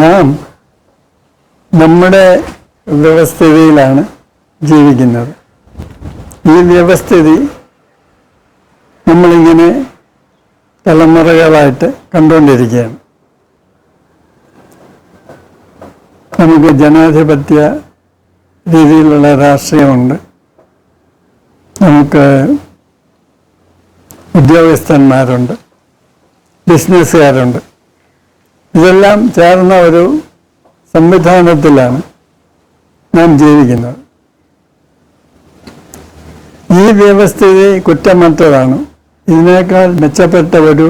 നാം നമ്മുടെ വ്യവസ്ഥിതിയിലാണ് ജീവിക്കുന്നത്. ഈ വ്യവസ്ഥിതി നമ്മളിങ്ങനെ തലമുറകളായിട്ട് കണ്ടുകൊണ്ടിരിക്കുകയാണ്. നമുക്ക് ജനാധിപത്യ രീതിയിലുള്ള രാഷ്ട്രീയമുണ്ട്, നമുക്ക് ഉദ്യോഗസ്ഥന്മാരുണ്ട്, ബിസിനസ്സുകാരുണ്ട്. ഇതെല്ലാം ചേർന്ന ഒരു സംവിധാനത്തിലാണ് നാം ജീവിക്കുന്നത്. ഈ വ്യവസ്ഥിതി കുറ്റമറ്റതാണ്. ഇതിനേക്കാൾ മെച്ചപ്പെട്ട ഒരു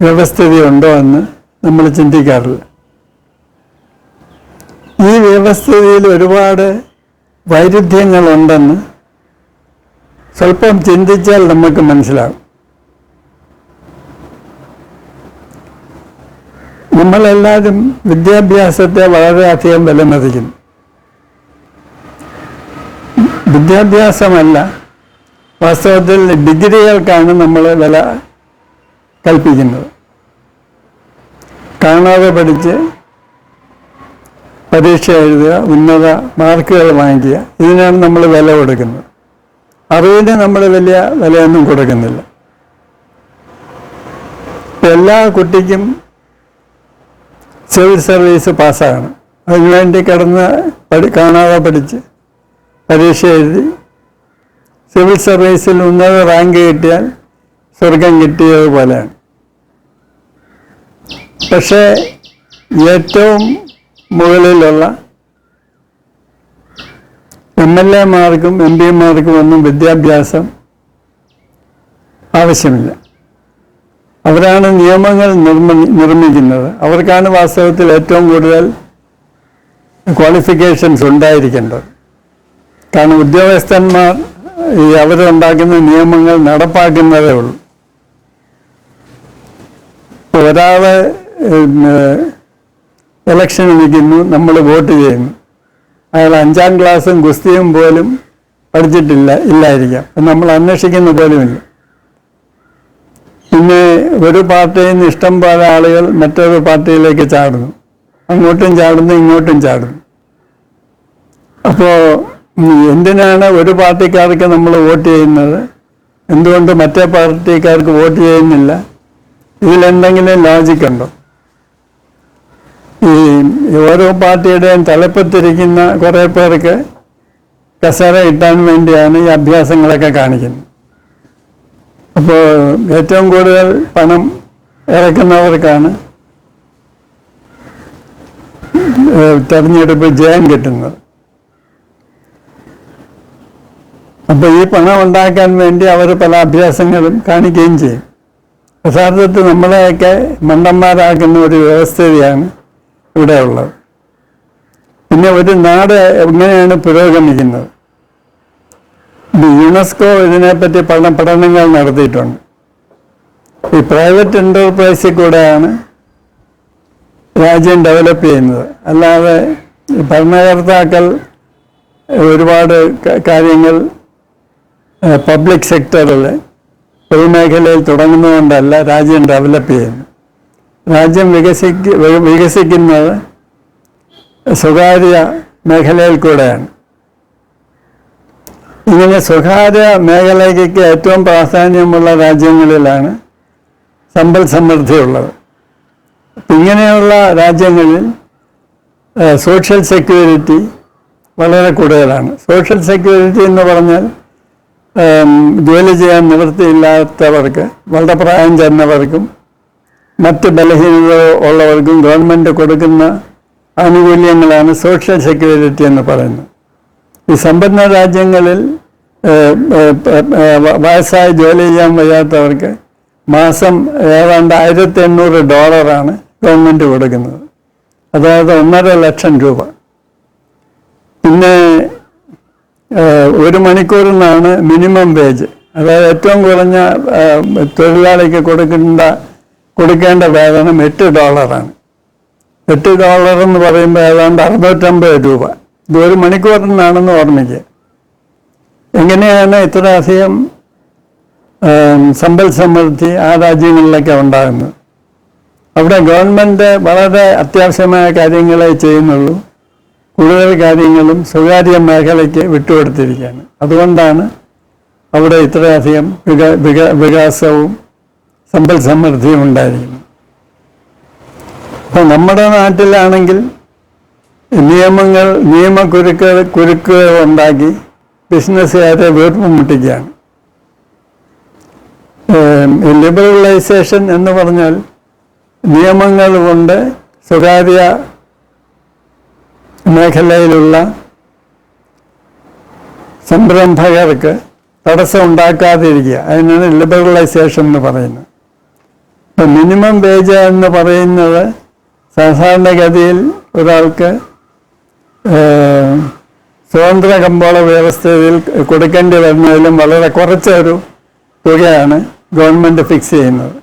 വ്യവസ്ഥിതി ഉണ്ടോ എന്ന് നമ്മൾ ചിന്തിക്കാറില്ല. ഈ വ്യവസ്ഥിതിയിൽ ഒരുപാട് വൈരുദ്ധ്യങ്ങളുണ്ടെന്ന് സ്വല്പം ചിന്തിച്ചാൽ നമുക്ക് മനസ്സിലാകും. നമ്മളെല്ലാവരും വിദ്യാഭ്യാസത്തെ വളരെയധികം വിലമതിക്കുന്നു. വിദ്യാഭ്യാസമല്ല, വാസ്തവത്തിൽ ഡിഗ്രികൾക്കാണ് നമ്മൾ വില കൽപ്പിക്കുന്നത്. കാണാതെ പഠിച്ച് പരീക്ഷ എഴുതുക, ഉന്നത മാർക്കുകൾ വാങ്ങിക്കുക, ഇതിനാണ് നമ്മൾ വില കൊടുക്കുന്നത്. അറിവിന് നമ്മൾ വലിയ വിലയൊന്നും കൊടുക്കുന്നില്ല. എല്ലാ കുട്ടിക്കും സിവിൽ സർവീസ് പാസ്സാകണം. അതിനുവേണ്ടി കാണാതെ പഠിച്ച് പരീക്ഷ എഴുതി സിവിൽ സർവീസിൽ ഉന്നത റാങ്ക് കിട്ടിയാൽ സ്വർഗം കിട്ടിയതുപോലെയാണ്. പക്ഷേ ഏറ്റവും മുകളിലുള്ള MLA മാർക്കും MP മാർക്കും ഒന്നും വിദ്യാഭ്യാസം ആവശ്യമില്ല. അവരാണ് നിയമങ്ങൾ നിർമ്മിക്കുന്നത്. അവർക്കാണ് വാസ്തവത്തിൽ ഏറ്റവും കൂടുതൽ ക്വാളിഫിക്കേഷൻസ് ഉണ്ടായിരിക്കേണ്ടത്. കാരണം ഉദ്യോഗസ്ഥന്മാർ അവരുണ്ടാക്കുന്ന നിയമങ്ങൾ നടപ്പാക്കുന്നതേ ഉള്ളൂ. ഒരാൾ ഇലക്ഷന് നിൽക്കുന്നു, നമ്മൾ വോട്ട് ചെയ്യുന്നു. അയാൾ 5ാം ക്ലാസ്സും ഗുസ്തിയും പോലും ഇല്ലായിരിക്കാം. നമ്മൾ അന്വേഷിക്കുന്ന പോലുമില്ല. പിന്നെ ഒരു പാർട്ടിയിൽ നിന്ന് ഇഷ്ടം പോലെ ആളുകൾ മറ്റൊരു പാർട്ടിയിലേക്ക് ചാടുന്നു, അങ്ങോട്ടും ചാടുന്നു, ഇങ്ങോട്ടും ചാടുന്നു. അപ്പോൾ എന്തിനാണ് ഒരു പാർട്ടിക്കാർക്ക് നമ്മൾ വോട്ട് ചെയ്യുന്നത്, എന്തുകൊണ്ട് മറ്റേ പാർട്ടിക്കാർക്ക് വോട്ട് ചെയ്യുന്നില്ല? ഇതിലെന്തെങ്കിലും ലോജിക്കുണ്ടോ? ഈ ഓരോ പാർട്ടിയുടെയും തലപ്പത്തിരിക്കുന്ന കുറേ പേർക്ക് കസേര കിട്ടാൻ വേണ്ടിയാണ് ഈ അഭ്യാസങ്ങളൊക്കെ കാണിക്കുന്നത്. അപ്പോൾ ഏറ്റവും കൂടുതൽ പണം ഇറക്കുന്നവർക്കാണ് തെരഞ്ഞെടുപ്പ് ജയം കിട്ടുന്നത്. അപ്പോൾ ഈ പണം ഉണ്ടാക്കാൻ വേണ്ടി അവർ പല അഭ്യാസങ്ങളും കാണിക്കുകയും ചെയ്യും. യഥാർത്ഥത്തിൽ നമ്മളെയൊക്കെ മണ്ടന്മാരാക്കുന്ന ഒരു വ്യവസ്ഥയാണ് ഇവിടെ ഉള്ളത്. പിന്നെ ഒരു നാട് എങ്ങനെയാണ് പുരോഗമിക്കുന്നത്? യുനെസ്കോ ഇതിനെപ്പറ്റി പഠനങ്ങൾ നടത്തിയിട്ടുണ്ട്. ഈ പ്രൈവറ്റ് എൻ്റർപ്രൈസിൽ കൂടെയാണ് രാജ്യം ഡെവലപ്പ് ചെയ്യുന്നത്. അല്ലാതെ ഭരണകർത്താക്കൾ ഒരുപാട് കാര്യങ്ങൾ പബ്ലിക് സെക്ടറിൽ പൊതുമേഖലയിൽ തുടങ്ങുന്നതുകൊണ്ടല്ല രാജ്യം ഡെവലപ്പ് ചെയ്യുന്നത്. രാജ്യം വികസിക്കുന്നത് സ്വകാര്യ മേഖലയിൽ കൂടെയാണ്. ഇങ്ങനെ സ്വകാര്യ മേഖലയ്ക്ക് ഏറ്റവും പ്രാധാന്യമുള്ള രാജ്യങ്ങളിലാണ് സമ്പൽ സമൃദ്ധിയുള്ളത്. ഇങ്ങനെയുള്ള രാജ്യങ്ങളിൽ സോഷ്യൽ സെക്യൂരിറ്റി വളരെ കൂടുതലാണ്. സോഷ്യൽ സെക്യൂരിറ്റി എന്ന് പറഞ്ഞാൽ ജോലി ചെയ്യാൻ നിവൃത്തിയില്ലാത്തവർക്ക്, വളരെ പ്രായം ചെന്നവർക്കും മറ്റ് ബലഹീനത ഉള്ളവർക്കും ഗവൺമെൻറ് കൊടുക്കുന്ന ആനുകൂല്യങ്ങളാണ് സോഷ്യൽ സെക്യൂരിറ്റി എന്ന് പറയുന്നത്. ഈ സമ്പന്ന രാജ്യങ്ങളിൽ വയസ്സായി ജോലി ചെയ്യാൻ വയ്യാത്തവർക്ക് മാസം ഏതാണ്ട് $1,800 ഗവൺമെൻറ് കൊടുക്കുന്നത്. അതായത് 1.5 ലക്ഷം രൂപ. പിന്നെ 1 മണിക്കൂറിനാണ് മിനിമം വേജ്. അതായത് ഏറ്റവും കുറഞ്ഞ തൊഴിലാളിക്ക് കൊടുക്കേണ്ട വേതനം $8. $8 എന്ന് പറയുമ്പോൾ ഏതാണ്ട് 650 രൂപ. ഇത് 1 മണിക്കൂറിനാണെന്ന് ഓർമ്മിക്കുക. എങ്ങനെയാണ് അവിടെ ഗവൺമെൻറ് വളരെ അത്യാവശ്യമായ കാര്യങ്ങളെ ചെയ്യുന്നുള്ളൂ. കൂടുതൽ കാര്യങ്ങളും സ്വകാര്യ മേഖലയ്ക്ക് വിട്ടുകൊടുത്തിരിക്കുകയാണ്. അതുകൊണ്ടാണ് അവിടെ ഇത്രയധികം വികാസവും സമ്പൽ സമൃദ്ധിയും ഉണ്ടായിരിക്കുന്നത്. അപ്പം നമ്മുടെ നാട്ടിലാണെങ്കിൽ നിയമക്കുരുക്കുകൾ ഉണ്ടാക്കി ബിസിനസ്സുകാരെ വീർപ്പ് മുട്ടിക്കുകയാണ്. ലിബറലൈസേഷൻ എന്ന് പറഞ്ഞാൽ നിയമങ്ങൾ കൊണ്ട് സ്വകാര്യ മേഖലയിലുള്ള സംരംഭകർക്ക് തടസ്സം ഉണ്ടാക്കാതിരിക്കുക, അതിനാണ് ലിബറലൈസേഷൻ എന്ന് പറയുന്നത്. ഇപ്പം മിനിമം വേജ് എന്ന് പറയുന്നത് സാധാരണഗതിയിൽ ഒരാൾക്ക് സ്വതന്ത്ര കമ്പോള വ്യവസ്ഥയിൽ കൊടുക്കേണ്ടി വരുന്നതിലും വളരെ കുറച്ചൊരു തുകയാണ് ഗവൺമെൻറ് ഫിക്സ് ചെയ്യുന്നത്.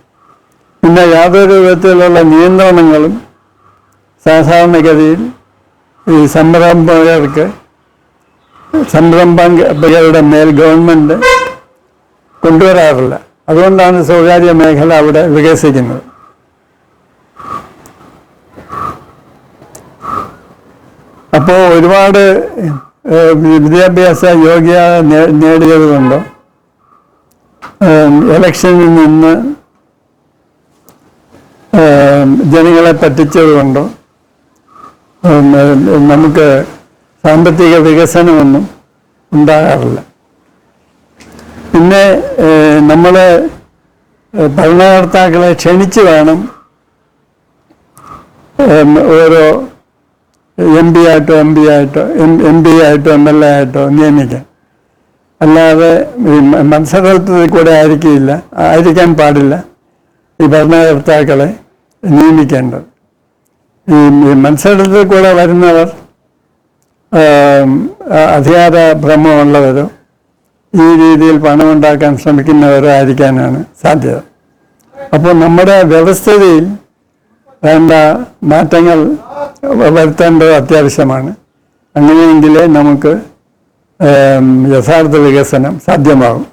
പിന്നെ യാതൊരു വിധത്തിലുള്ള നിയന്ത്രണങ്ങളും സാധാരണഗതിയിൽ ഈ സംരംഭകരുടെ മേൽ ഗവൺമെൻറ് കൊണ്ടുവരാറില്ല. അതുകൊണ്ടാണ് സ്വകാര്യ മേഖല അവിടെ വികസിക്കുന്നത്. അപ്പോൾ ഒരുപാട് വിദ്യാഭ്യാസ യോഗ്യത നേടിയതുകൊണ്ടോ ഇലക്ഷനിൽ നിന്ന് ജനങ്ങളെ പറ്റിച്ചതുകൊണ്ടോ നമുക്ക് സാമ്പത്തിക വികസനമൊന്നും ഉണ്ടാകാറില്ല. പിന്നെ നമ്മൾ ഭരണകർത്താക്കളെ ക്ഷണിച്ച് വേണം ഓരോ എം പി ആയിട്ടോ MLA ആയിട്ടോ നിയമിക്കാൻ. അല്ലാതെ മത്സരത്തിൽ കൂടെ ആയിരിക്കാൻ പാടില്ല ഈ ഭരണകർത്താക്കളെ നിയമിക്കേണ്ടത്. ഈ മത്സരത്തിൽ കൂടെ വരുന്നവർ അധികാര ഭ്രമമുള്ളവരോ ഈ രീതിയിൽ പണമുണ്ടാക്കാൻ ശ്രമിക്കുന്നവരോ ആയിരിക്കാനാണ് സാധ്യത. അപ്പോൾ നമ്മുടെ വ്യവസ്ഥിതിയിൽ വേണ്ട മാറ്റങ്ങൾ വരുത്തേണ്ടത് അത്യാവശ്യമാണ്. അങ്ങനെയെങ്കിലേ നമുക്ക് യഥാർത്ഥ വികസനം സാധ്യമാകും.